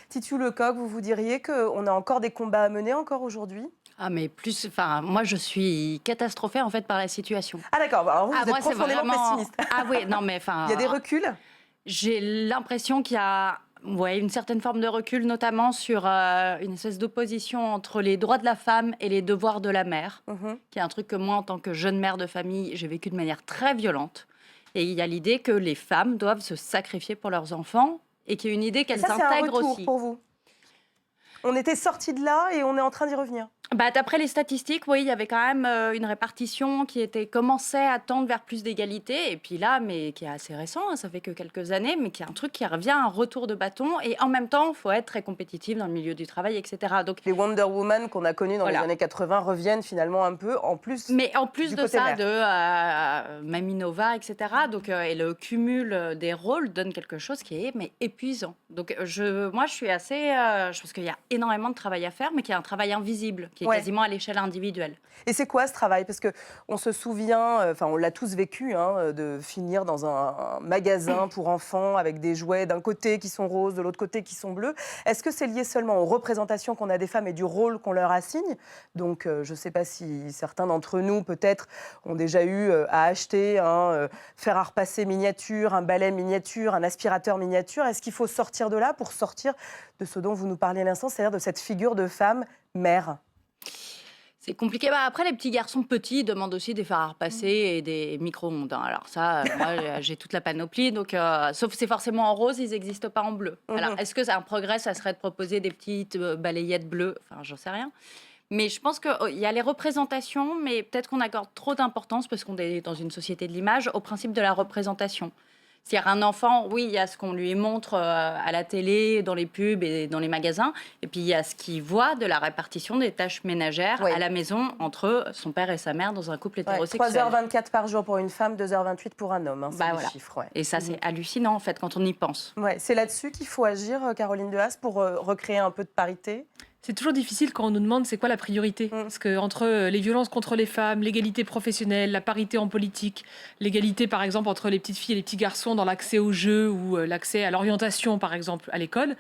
Titu Lecoq, vous vous diriez qu'on a encore des combats à mener encore aujourd'hui? Ah mais plus, enfin moi je suis catastrophée en fait par la situation. Ah d'accord, alors vous, Ah vous êtes moi c'est profondément vraiment, pessimiste. ah oui non mais Il y a des enfin reculs? j'ai l'impression qu'il y a une certaine forme de recul, notamment sur une espèce d'opposition entre les droits de la femme et les devoirs de la mère, Mmh. qui est un truc que moi en tant que jeune mère de famille j'ai vécu de manière très violente. Et il y a l'idée que les femmes doivent se sacrifier pour leurs enfants et qu'il y a une idée Et qu'elles ça, c'est un intègrent retour aussi. pour vous? On était sortis de là et on est en train d'y revenir? Bah, d'après les statistiques, oui, il y avait quand même une répartition qui commençait à tendre vers plus d'égalité. Et puis là, mais qui est assez récent, hein, ça fait que quelques années, mais qui est un truc qui revient, un retour de bâton. Et en même temps, il faut être très compétitif dans le milieu du travail, etc. Donc Les Wonder Woman qu'on a connus dans les voilà. années 80 reviennent finalement un peu, en plus Mais en plus du de côté ça, mère. de Mamie Nova, etc. Donc, et le cumul des rôles donne quelque chose qui est épuisant. Donc moi, je suis assez... je pense qu'il y a énormément de travail à faire, mais qu'il y a un travail invisible, qui est Ouais. quasiment à l'échelle individuelle. Et c'est quoi ce travail? Parce qu'on se souvient, enfin on l'a tous vécu, hein, de finir dans un magasin pour enfants avec des jouets d'un côté qui sont roses, de l'autre côté qui sont bleus. Est-ce que c'est lié seulement aux représentations qu'on a des femmes et du rôle qu'on leur assigne? Donc je ne sais pas si certains d'entre nous peut-être ont déjà eu à acheter un fer à repasser miniature, un balai miniature, un aspirateur miniature. Est-ce qu'il faut sortir de là pour sortir de ce dont vous nous parliez à l'instant, c'est-à-dire de cette figure de femme mère? C'est compliqué. Bah, après, les petits garçons petits demandent aussi des fers à repasser et des micro-ondes, hein. Alors ça, moi, j'ai toute la panoplie. Donc, sauf que c'est forcément en rose, ils n'existent pas en bleu. Alors, est-ce que c'est un progrès, ça serait de proposer des petites balayettes bleues? Enfin, j'en sais rien. Mais je pense qu'il y a les représentations, mais peut-être qu'on accorde trop d'importance, parce qu'on est dans une société de l'image, au principe de la représentation. C'est-à-dire un enfant, oui, il y a ce qu'on lui montre à la télé, dans les pubs et dans les magasins, et puis il y a ce qu'il voit de la répartition des tâches ménagères à la maison entre son père et sa mère dans un couple hétérosexuel. 3h24 par jour pour une femme, 2h28 pour un homme, hein, c'est Bah, les voilà. chiffres. Ouais. Et ça, c'est hallucinant, en fait, quand on y pense. Ouais, c'est là-dessus qu'il faut agir, Caroline Dehaas, pour recréer un peu de parité? C'est toujours difficile quand on nous demande c'est quoi la priorité. Parce que entre les violences contre les femmes, l'égalité professionnelle, la parité en politique, l'égalité par exemple entre les petites filles et les petits garçons dans l'accès aux jeux ou l'accès à l'orientation par exemple à l'école,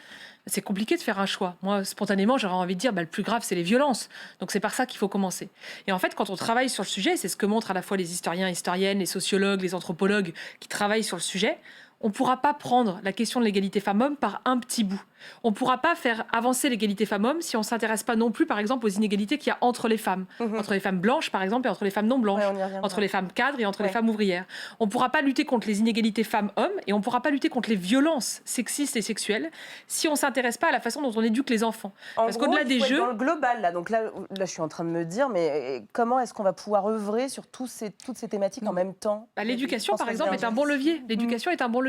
c'est compliqué de faire un choix. Moi, spontanément, j'aurais envie de dire le plus grave, c'est les violences. Donc c'est par ça qu'il faut commencer. Et en fait, quand on travaille sur le sujet, c'est ce que montrent à la fois les historiens, historiennes, les sociologues, les anthropologues qui travaillent sur le sujet, on ne pourra pas prendre la question de l'égalité femmes-hommes par un petit bout. On ne pourra pas faire avancer l'égalité femmes-hommes si on ne s'intéresse pas non plus, par exemple, aux inégalités qu'il y a entre les femmes. Entre les femmes blanches, par exemple, et entre les femmes non blanches. Entre les femmes cadres et entre les femmes ouvrières. On ne pourra pas lutter contre les inégalités femmes-hommes et on ne pourra pas lutter contre les violences sexistes et sexuelles si on ne s'intéresse pas à la façon dont on éduque les enfants. Parce qu'au-delà des jeux... dans le global, là. Donc là, je suis en train de me dire, mais comment est-ce qu'on va pouvoir œuvrer sur toutes ces thématiques en même temps? L'éducation, par exemple, est un bon levier. L'éducation est un bon levier.